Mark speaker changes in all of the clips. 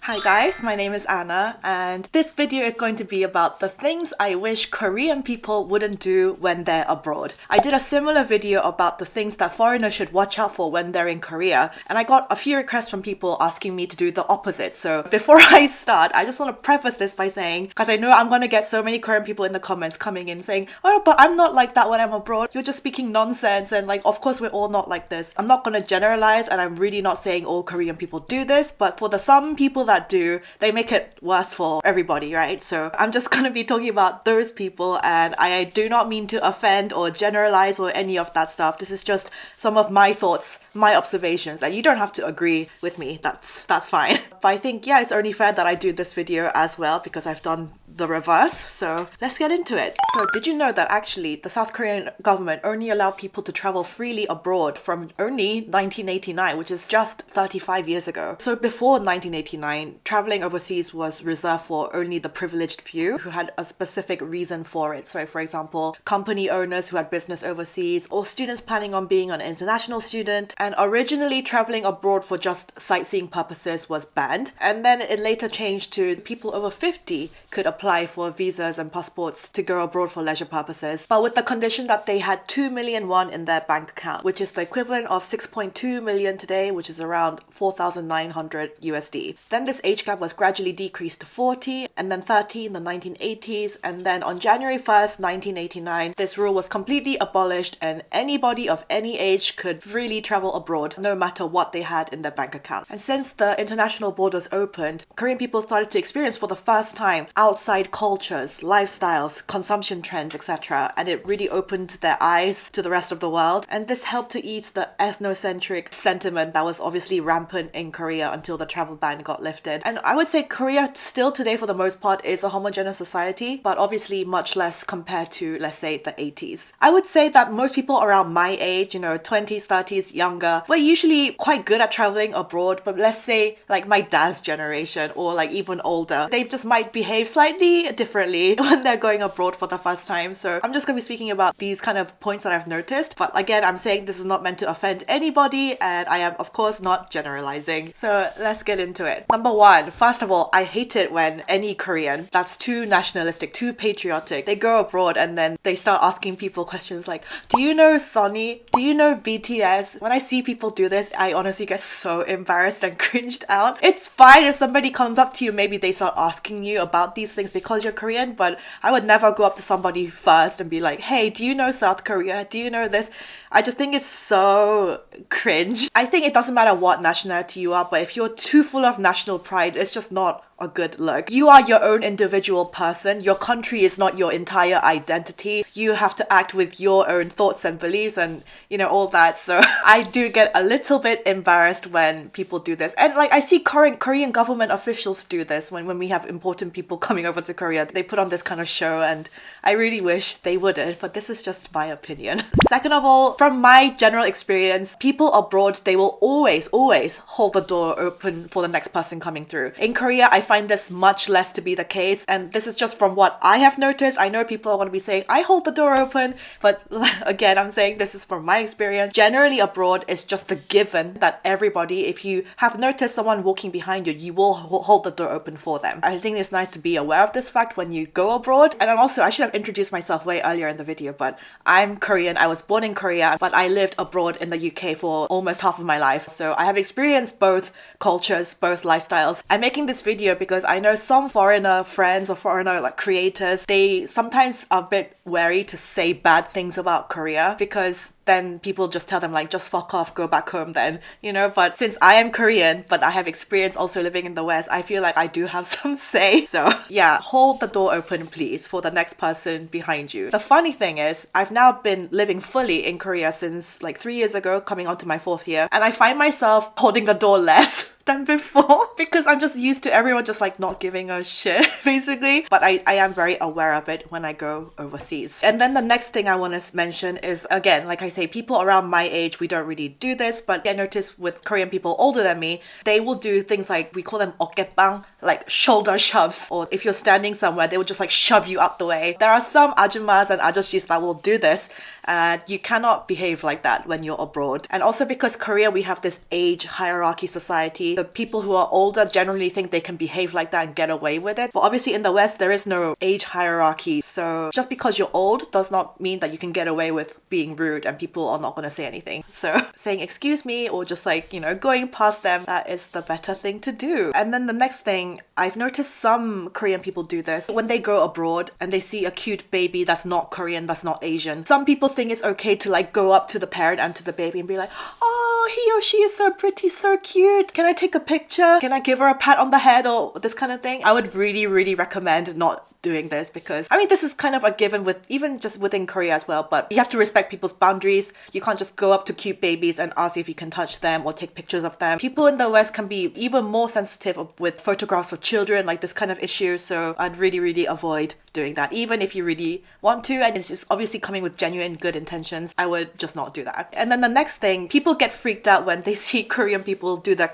Speaker 1: Hi guys, my name is Anna and this video is going to be about the things I wish Korean people wouldn't do when they're abroad. I did a similar video about the things that foreigners should watch out for when they're in Korea, and I got a few requests from people asking me to do the opposite. So before I start, I just want to preface this by saying, because I know I'm going to get so many Korean people in the comments coming in saying, oh, but I'm not like that when I'm abroad. You're just speaking nonsense, and like, of course we're all not like this. I'm not going to generalize, and I'm really not saying all Korean people do this, but for the some people that do, they make it worse for everybody, right? So I'm just gonna be talking about those people, and I do not mean to offend or generalize or any of that stuff. This is just some of my thoughts, my observations, and you don't have to agree with me. That's fine. But I think, yeah, it's only fair that I do this video as well because I've done the reverse. So let's get into it. So did you know that actually the South Korean government only allowed people to travel freely abroad from only 1989, which is just 35 years ago. So before 1989, traveling overseas was reserved for only the privileged few who had a specific reason for it. So for example, company owners who had business overseas, or students planning on being an international student. And originally traveling abroad for just sightseeing purposes was banned. And then it later changed to people over 50 could apply for visas and passports to go abroad for leisure purposes, but with the condition that they had 2 million won in their bank account, which is the equivalent of 6.2 million today, which is around 4,900 USD. Then this age gap was gradually decreased to 40 and then 30 in the 1980s, and then on January 1st, 1989, this rule was completely abolished and anybody of any age could freely travel abroad no matter what they had in their bank account. And since the international borders opened, Korean people started to experience for the first time outside cultures, lifestyles, consumption trends, etc. And it really opened their eyes to the rest of the world. And this helped to ease the ethnocentric sentiment that was obviously rampant in Korea until the travel ban got lifted. And I would say Korea still today for the most part is a homogeneous society, but obviously much less compared to, let's say, the 80s. I would say that most people around my age, 20s, 30s, younger, were usually quite good at traveling abroad, but let's say like my dad's generation or like even older, they just might behave slightly differently when they're going abroad for the first time. So I'm just going to be speaking about these kind of points that I've noticed, but again, I'm saying this is not meant to offend anybody, and I am of course not generalizing. So let's get into it. Number one, first of all, I hate it when any Korean that's too nationalistic, too patriotic, they go abroad and then they start asking people questions like, do you know Sonny? Do you know BTS? When I see people do this, I honestly get so embarrassed and cringed out. It's fine if somebody comes up to you, maybe they start asking you about these things because you're Korean, but I would never go up to somebody first and be like, hey, do you know South Korea? Do you know this? I just think it's so cringe. I think it doesn't matter what nationality you are, but if you're too full of national pride, it's just not a good look. You are your own individual person. Your country is not your entire identity. You have to act with your own thoughts and beliefs and, all that. So I do get a little bit embarrassed when people do this. And like I see Korean government officials do this when we have important people coming over to Korea. They put on this kind of show and I really wish they wouldn't, but this is just my opinion. Second of all, from my general experience, people abroad, they will always hold the door open for the next person coming through. In Korea, I find this much less to be the case, and this is just from what I have noticed. I know people are going to be saying I hold the door open, but again, I'm saying this is from my experience. Generally abroad, it's just the given that everybody, if you have noticed someone walking behind you, you will hold the door open for them. I think it's nice to be aware of this fact when you go abroad. And also, I should have introduced myself way earlier in the video, but I'm Korean. I was born in Korea, but I lived abroad in the UK for almost half of my life. So I have experienced both cultures, both lifestyles. I'm making this video because I know some foreigner friends or foreigner like creators, they sometimes are a bit wary to say bad things about Korea because then people just tell them like, just fuck off, go back home then, but since I am Korean, but I have experience also living in the West, I feel like I do have some say. So yeah, hold the door open please for the next person behind you. The funny thing is, I've now been living fully in Korea since like 3 years ago, coming on to my 4th year, and I find myself holding the door less than before because I'm just used to everyone just like not giving a shit basically, but I am very aware of it when I go overseas. And then the next thing I want to mention is, again, like I say, people around my age, we don't really do this, but I notice with Korean people older than me, they will do things like, we call them 어깨빵, like shoulder shoves, or if you're standing somewhere, they will just like shove you out the way. There are some ajumas and ajoshis that will do this, And you cannot behave like that when you're abroad. And also because Korea, we have this age hierarchy society. The people who are older generally think they can behave like that and get away with it. But obviously in the West, there is no age hierarchy. So just because you're old does not mean that you can get away with being rude and people are not going to say anything. So saying excuse me or just like, you know, going past them, that is the better thing to do. And then the next thing, I've noticed some Korean people do this. When they go abroad and they see a cute baby that's not Korean, that's not Asian, some people think it's okay to like go up to the parent and to the baby and be like, oh, he or she is so pretty, so cute. Can I take a picture? Can I give her a pat on the head or this kind of thing? I would really, really recommend not doing this because I mean this is kind of a given with even just within Korea as well, but you have to respect people's boundaries. You can't just go up to cute babies and ask if you can touch them or take pictures of them. People in the West can be even more sensitive with photographs of children, like this kind of issue, so I'd really, really avoid doing that. Even if you really want to and it's just obviously coming with genuine good intentions, I would just not do that. And then the next thing, people get freaked out when they see Korean people do the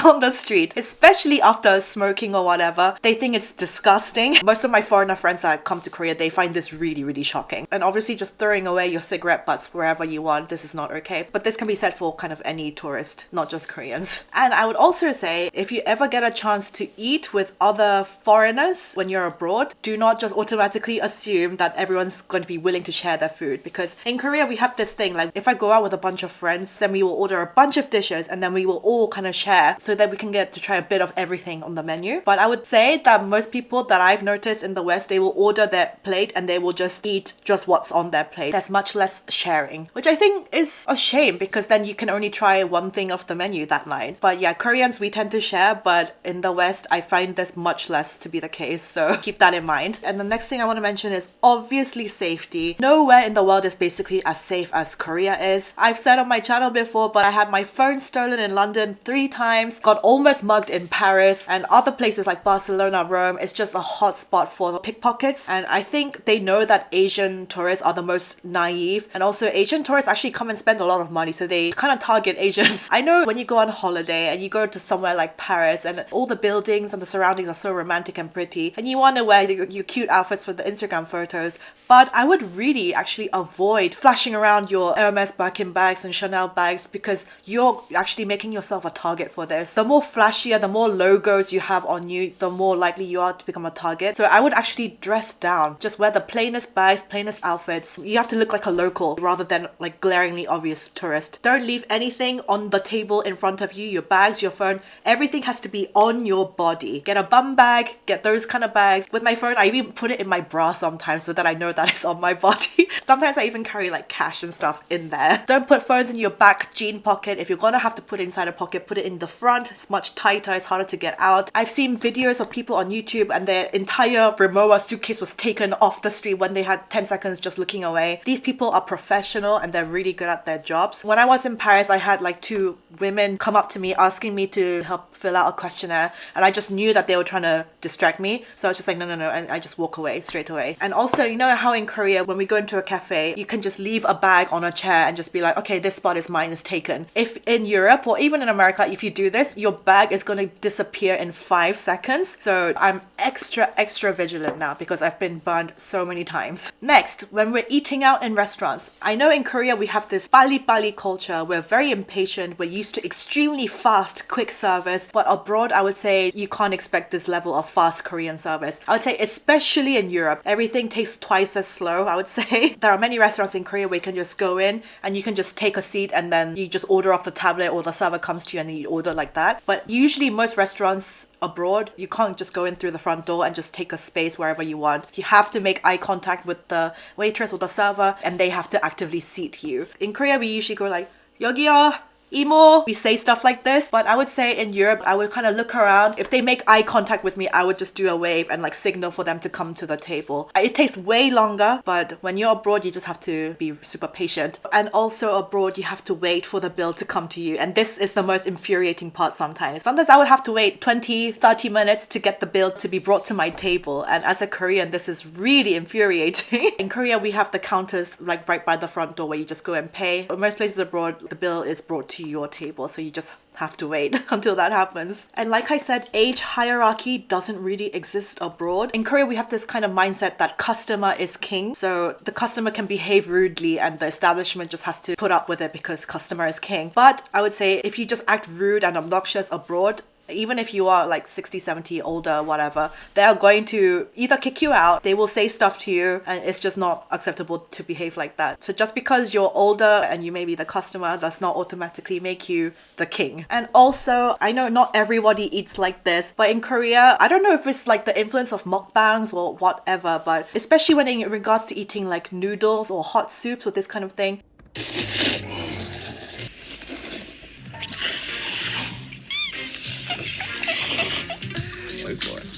Speaker 1: on the street, especially after smoking or whatever. They think it's disgusting. Most of my foreigner friends that come to Korea, they find this really, really shocking. And obviously just throwing away your cigarette butts wherever you want, this is not okay. But this can be said for kind of any tourist, not just Koreans. And I would also say, if you ever get a chance to eat with other foreigners when you're abroad, do not just automatically assume that everyone's going to be willing to share their food. Because in Korea, we have this thing, like if I go out with a bunch of friends, then we will order a bunch of dishes and then we will all kind of share so that we can get to try a bit of everything on the menu. But I would say that most people that I've noticed in the West, they will order their plate and they will just eat just what's on their plate. There's much less sharing, which I think is a shame because then you can only try one thing off the menu that night. But yeah, Koreans, we tend to share, but in the West, I find this much less to be the case. So keep that in mind. And the next thing I want to mention is obviously safety. Nowhere in the world is basically as safe as Korea is. I've said on my channel before, but I had my phone stolen in London 3 times, got almost mugged in Paris and other places like Barcelona, Rome. It's just a hot spot for pickpockets. And I think they know that Asian tourists are the most naive. And also Asian tourists actually come and spend a lot of money. So they kind of target Asians. I know when you go on holiday and you go to somewhere like Paris and all the buildings and the surroundings are so romantic and pretty and you want to wear your cute outfits for the Instagram photos. But I would really actually avoid flashing around your Hermes Birkin bags and Chanel bags because you're actually making yourself a target for this. The more flashier, the more logos you have on you, the more likely you are to become a target. So I would actually dress down. Just wear the plainest bags, plainest outfits. You have to look like a local rather than like glaringly obvious tourist. Don't leave anything on the table in front of you, your bags, your phone. Everything has to be on your body. Get a bum bag, get those kind of bags. With my phone, I even put it in my bra sometimes so that I know that it's on my body. Sometimes I even carry like cash and stuff in there. Don't put phones in your back jean pocket. If you're gonna have to put it inside a pocket, put it in the front. It's much tighter, it's harder to get out. I've seen videos of people on YouTube and their entire Rimowa suitcase was taken off the street when they had 10 seconds just looking away. These people are professional and they're really good at their jobs. When I was in Paris, I had like 2 women come up to me asking me to help fill out a questionnaire and I just knew that they were trying to distract me. So I was just like, no, and I just walk away straight away. And also, you know how in Korea, when we go into a cafe, you can just leave a bag on a chair and just be like, okay, this spot is mine, is taken. If in Europe or even in America, if you do this, your bag is going to disappear in 5 seconds. So I'm extra vigilant now because I've been burned so many times. Next, when we're eating out in restaurants, I know in Korea we have this pali culture. We're very impatient. We're used to extremely fast, quick service. But abroad, I would say you can't expect this level of fast Korean service. I would say especially in Europe, everything takes twice as slow, I would say. There are many restaurants in Korea where you can just go in and you can just take a seat and then you just order off the tablet or the server comes to you and then you order like that. But usually most restaurants abroad, you can't just go in through the front door and just take a space wherever you want. You have to make eye contact with the waitress or the server and they have to actively seat you. In Korea, we usually go like, 여기요, 이모. We say stuff like this, but I would say in Europe, I would kind of look around. If they make eye contact with me, I would just do a wave and like signal for them to come to the table. It takes way longer, but when you're abroad, you just have to be super patient. And also abroad, you have to wait for the bill to come to you. And this is the most infuriating part sometimes. Sometimes I would have to wait 20, 30 minutes to get the bill to be brought to my table. And as a Korean, this is really infuriating. In Korea, we have the counters like right by the front door where you just go and pay. But most places abroad, the bill is brought to to your table, so you just have to wait until that happens. And like I said, age hierarchy doesn't really exist abroad. In Korea, we have this kind of mindset that customer is king. So the customer can behave rudely and the establishment just has to put up with it because customer is king. But I would say if you just act rude and obnoxious abroad, even if you are like 60, 70, older, whatever, they are going to either kick you out, they will say stuff to you, and it's just not acceptable to behave like that. So just because you're older and you may be the customer does not automatically make you the king. And also, I know not everybody eats like this, but in Korea, I don't know if it's like the influence of mukbangs or whatever, but especially when in regards to eating like noodles or hot soups or this kind of thing,
Speaker 2: Wait for it.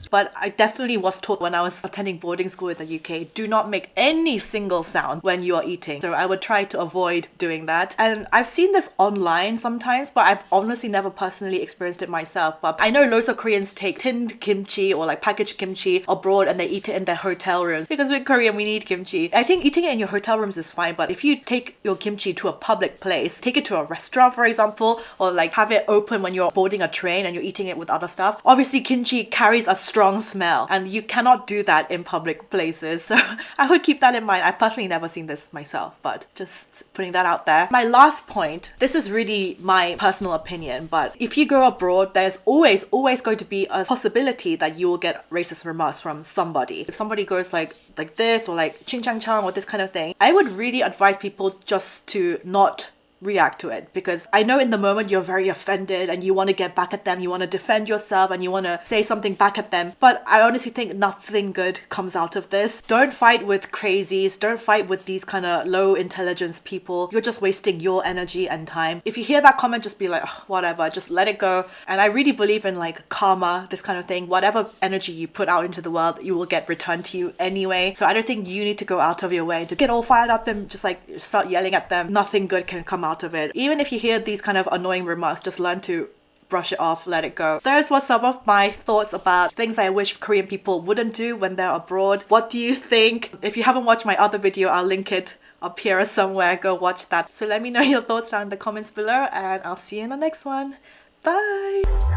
Speaker 1: but I definitely was taught when I was attending boarding school in the UK, do not make any single sound when you are eating. So I would try to avoid doing that. And I've seen this online sometimes, but I've honestly never personally experienced it myself. But I know loads of Koreans take tinned kimchi or like packaged kimchi abroad and they eat it in their hotel rooms, because we're Korean, we need kimchi. I think eating it in your hotel rooms is fine, but if you take your kimchi to a public place, take it to a restaurant, for example, or like have it open when you're boarding a train and you're eating it with other stuff, obviously kimchi carries a strong smell and you cannot do that in public places. So I would keep that in mind. I've personally never seen this myself, but just putting that out there. My last point, this is really my personal opinion, but if you go abroad, there's always going to be a possibility that you will get racist remarks from somebody. If somebody goes like this or like ching chang chang or this kind of thing, I would really advise people just to not react to it, because I know in the moment you're very offended and you want to get back at them, you want to defend yourself and you want to say something back at them, but I honestly think nothing good comes out of this. Don't fight with crazies, don't fight with these kind of low intelligence people. You're just wasting your energy and time. If you hear that comment, just be like, oh, whatever, just let it go. And I really believe in like karma, this kind of thing. Whatever energy you put out into the world, you will get returned to you anyway. So I don't think you need to go out of your way to get all fired up and just like start yelling at them. Nothing good can come out of it. Even if you hear these kind of annoying remarks, just learn to brush it off, let it go. Those were some of my thoughts about things I wish Korean people wouldn't do when they're abroad. What do you think? If you haven't watched my other video, I'll link it up here somewhere. Go watch that. So let me know your thoughts down in the comments below and I'll see you in the next one. Bye!